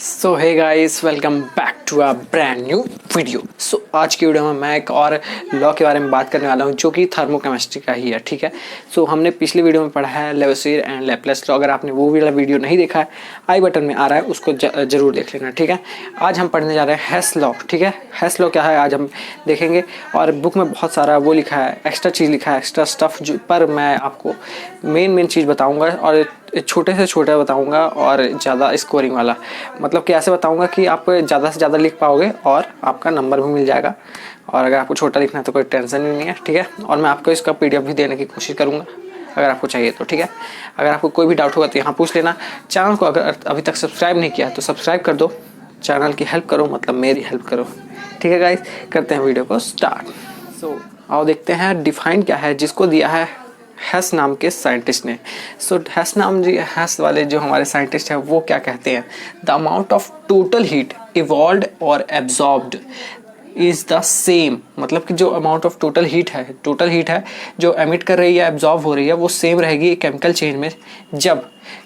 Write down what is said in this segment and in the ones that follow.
So hey guys, welcome back to a brand new video. So आज की video में मैं एक और लॉ के बारे में बात करने वाला हूँ जो कि थर्मोकेमिस्ट्री का ही है। ठीक है, सो हमने पिछली वीडियो में पढ़ा है लेवोसियर एंड लैप्लेस लॉ। अगर आपने वो वाला वीडियो नहीं देखा है, आई बटन में आ रहा है, उसको जरूर देख लेना। ठीक है, आज हम पढ़ने जा रहे हैं हेस लॉ। ठीक है, हेस लॉ क्या है आज हम देखेंगे। और बुक में बहुत सारा वो लिखा है, एक्स्ट्रा चीज़ लिखा है, एक्स्ट्रा स्टफ, जो पर मैं आपको मेन चीज़ बताऊँगा और छोटे से छोटा बताऊंगा और ज़्यादा स्कोरिंग वाला। मतलब कि ऐसे बताऊंगा कि आप ज़्यादा से ज़्यादा लिख पाओगे और आपका नंबर भी मिल जाएगा। और अगर आपको छोटा लिखना है तो कोई टेंशन ही नहीं है। ठीक है, और मैं आपको इसका PDF भी देने की कोशिश करूँगा अगर आपको चाहिए तो। ठीक है, अगर आपको कोई भी डाउट होगा तो यहाँ पूछ लेना। चैनल को अगर अभी तक सब्सक्राइब नहीं किया तो सब्सक्राइब कर दो, चैनल की हेल्प करो, मतलब मेरी हेल्प करो। ठीक है गाइस, करते हैं वीडियो को स्टार्ट। सो आओ देखते हैं डिफाइन क्या है जिसको दिया है हेस नाम के साइंटिस्ट ने। सो हेस वाले जो हमारे साइंटिस्ट हैं वो क्या कहते हैं, the amount of total heat evolved और एब्जॉर्ब्ड इज द सेम। मतलब कि जो अमाउंट ऑफ टोटल हीट है जो एमिट कर रही है, एब्जॉर्ब हो रही है, वो सेम रहेगी केमिकल चेन में जब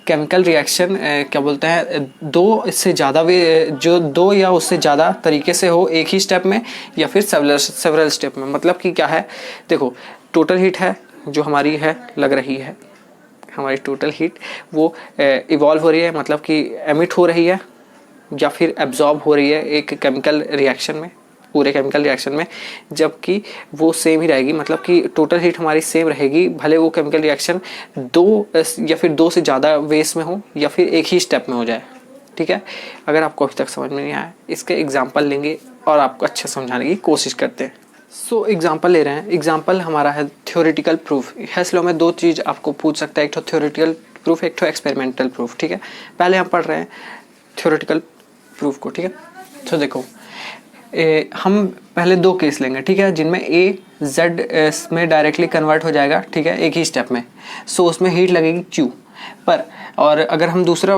केमिकल रिएक्शन क्या बोलते हैं दो इससे ज़्यादा जो दो या उससे ज़्यादा तरीके से हो, एक ही स्टेप में या फिर सेवरल स्टेप में। मतलब कि क्या है, देखो टोटल हीट है जो हमारी है, लग रही है हमारी टोटल हीट, वो इवॉल्व हो रही है, मतलब कि एमिट हो रही है या फिर एब्जॉर्ब हो रही है एक केमिकल रिएक्शन में, पूरे केमिकल रिएक्शन में, जबकि वो सेम ही रहेगी। मतलब कि टोटल हीट हमारी सेम रहेगी, भले वो केमिकल रिएक्शन दो या फिर दो से ज़्यादा वेस में हो या फिर एक ही स्टेप में हो जाए। ठीक है, अगर आपको अभी तक समझ में नहीं आया, इसके एग्जाम्पल लेंगे और आपको अच्छे समझाने की कोशिश करते हैं। सो एग्जाम्पल ले रहे हैं। एग्जाम्पल हमारा है थ्योरेटिकल प्रूफ। हेस लॉ में दो चीज़ आपको पूछ सकता है, एक तो थ्योरेटिकल प्रूफ, एक तो एक्सपेरिमेंटल प्रूफ। ठीक है, पहले हम पढ़ रहे हैं थ्योरेटिकल प्रूफ को। ठीक है, तो देखो हम पहले दो केस लेंगे, ठीक है, जिनमें ए जेड में डायरेक्टली कन्वर्ट हो जाएगा, ठीक है, एक ही स्टेप में। सो उसमें हीट लगेगी Q पर। और अगर हम दूसरा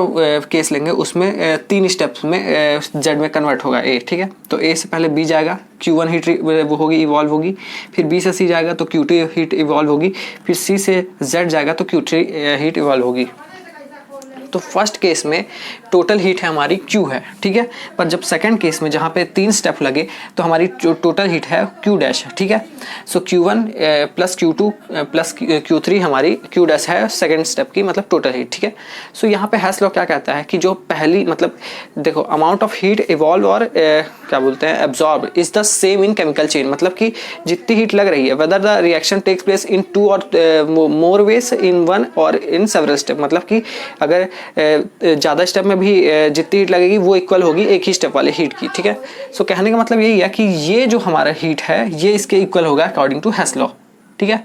केस लेंगे उसमें तीन स्टेप्स में जेड में कन्वर्ट होगा ए। ठीक है, तो ए से पहले बी जाएगा, Q1 हीट वो होगी, इवॉल्व होगी, फिर बी से सी जाएगा तो Q2 हीट इवॉल्व होगी, फिर सी से जेड जाएगा तो Q3 हीट इवॉल्व होगी। तो फर्स्ट केस में टोटल हीट है हमारी Q है, ठीक है, पर जब सेकंड केस में जहाँ पे तीन स्टेप लगे तो हमारी जो टोटल हीट है Q डैश है। ठीक है, सो Q1 plus Q2 plus Q3 हमारी Q डैश है सेकंड स्टेप की, मतलब टोटल हीट। ठीक है, सो यहाँ पे हेस लॉ क्या कहता है कि जो पहली, मतलब देखो अमाउंट ऑफ हीट इवॉल्व और क्या बोलते हैं absorb is the same in chemical chain. मतलब कि जितनी हीट लग रही है, whether the reaction takes place in two और मोर वेज इन वन और इन सेवरल स्टेप। मतलब कि अगर ज़्यादा स्टेप में भी जितनी हीट लगेगी वो इक्वल होगी एक ही स्टेप वाले हीट की। ठीक है, सो कहने का मतलब यही है कि ये जो हमारा हीट है ये इसके इक्वल होगा अकॉर्डिंग टू हेस लॉ। ठीक है,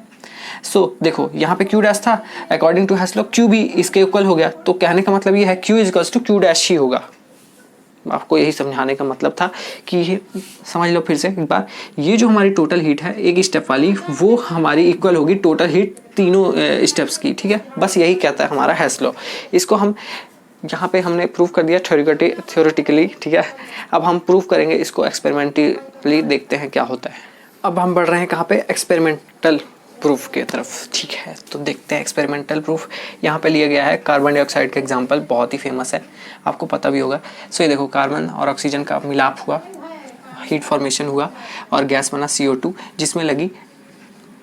सो देखो यहाँ पे Q डैश था, अकॉर्डिंग टू हेस लॉ Q भी इसके इक्वल हो गया। तो कहने का मतलब ये है Q is equals to Q dash ही होगा। आपको यही समझाने का मतलब था कि ये समझ लो फिर से एक बार, ये जो हमारी टोटल हीट है एक स्टेप वाली, वो हमारी इक्वल होगी टोटल हीट तीनों स्टेप्स की। ठीक है, बस यही कहता है हमारा हेस लॉ। इसको हम यहाँ पे हमने प्रूव कर दिया थ्योरेटिकली। ठीक है, अब हम प्रूव करेंगे इसको एक्सपेरिमेंटली, देखते हैं क्या होता है। अब हम बढ़ रहे हैं कहाँ पे, एक्सपेरिमेंटल प्रूफ के तरफ। ठीक है, तो देखते हैं एक्सपेरिमेंटल प्रूफ। यहाँ पे लिया गया है कार्बन डाइऑक्साइड का एग्जांपल, बहुत ही फेमस है, आपको पता भी होगा। सो ये देखो कार्बन और ऑक्सीजन का मिलाप हुआ, हीट फॉर्मेशन हुआ और गैस बना CO2, जिसमें लगी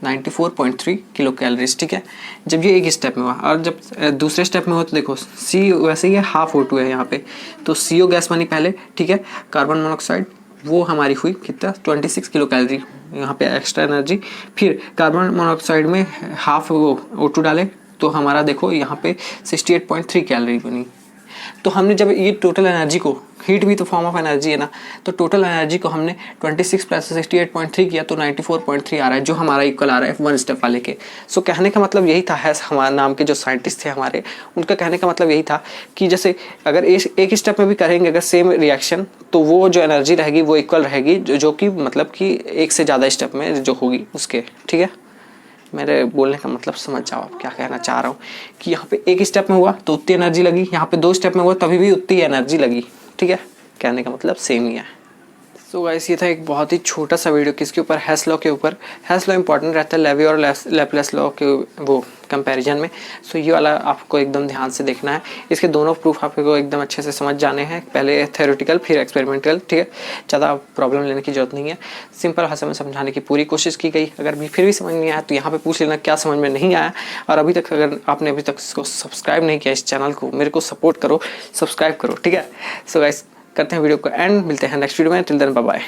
94.3 किलो कैलोरीज। ठीक है, जब ये एक स्टेप में हुआ, और जब दूसरे स्टेप में हो तो देखो C वैसे ही है, हाफ O2 है यहाँ पे, तो CO गैस बनी पहले। ठीक है, कार्बन मोनोऑक्साइड वो हमारी हुई कितना, 26 किलो कैलोरी, यहाँ पे एक्स्ट्रा एनर्जी। फिर कार्बन मोनोऑक्साइड में हाफ O2 डाले तो हमारा देखो यहाँ पे 68.3 कैलोरी बनी। तो हमने जब ये टोटल एनर्जी को, हीट भी तो फॉर्म ऑफ एनर्जी है ना, तो टोटल एनर्जी को हमने 26 प्लस 68.3 किया तो 94.3 आ रहा है, जो हमारा इक्वल आ रहा है वन स्टेप वाले के। सो कहने का मतलब यही था, है हमारे नाम के जो साइंटिस्ट थे हमारे, उनका कहने का मतलब यही था कि जैसे अगर एक स्टेप में भी करेंगे अगर सेम रिएक्शन, तो वो जो एनर्जी रहेगी वो इक्वल रहेगी, जो कि मतलब कि एक से ज़्यादा स्टेप में जो होगी उसके। ठीक है, मेरे बोलने का मतलब समझ जाओ आप क्या कहना चाह रहा हूँ, कि यहाँ पे एक स्टेप में हुआ तो उतनी एनर्जी लगी, यहाँ पे दो स्टेप में हुआ तभी भी उतनी एनर्जी लगी। ठीक है, कहने का मतलब सेम ही है। सो गाइस ये था एक बहुत ही छोटा सा वीडियो किसके ऊपर, हेस लॉ के ऊपर। हेस लॉ इंपॉर्टेंट रहता है लेवी और लैपलेस लॉ के वो कंपैरिजन में। सो ये वाला आपको एकदम ध्यान से देखना है। इसके दोनों प्रूफ आपको एकदम अच्छे से समझ जाने हैं, पहले थ्योरेटिकल फिर एक्सपेरिमेंटल, ठीक है। ज़्यादा प्रॉब्लम लेने की जरूरत नहीं है, सिंपल भाषा में समझाने की पूरी कोशिश की गई। अगर भी फिर भी समझ नहीं आया तो यहाँ पे पूछ लेना क्या समझ में नहीं आया। और अभी तक अगर आपने अभी तक इसको सब्सक्राइब नहीं किया, इस चैनल को, मेरे को सपोर्ट करो, सब्सक्राइब करो, ठीक है। सो गाइस करते हैं वीडियो को एंड, मिलते हैं नेक्स्ट वीडियो में। Till then bye bye.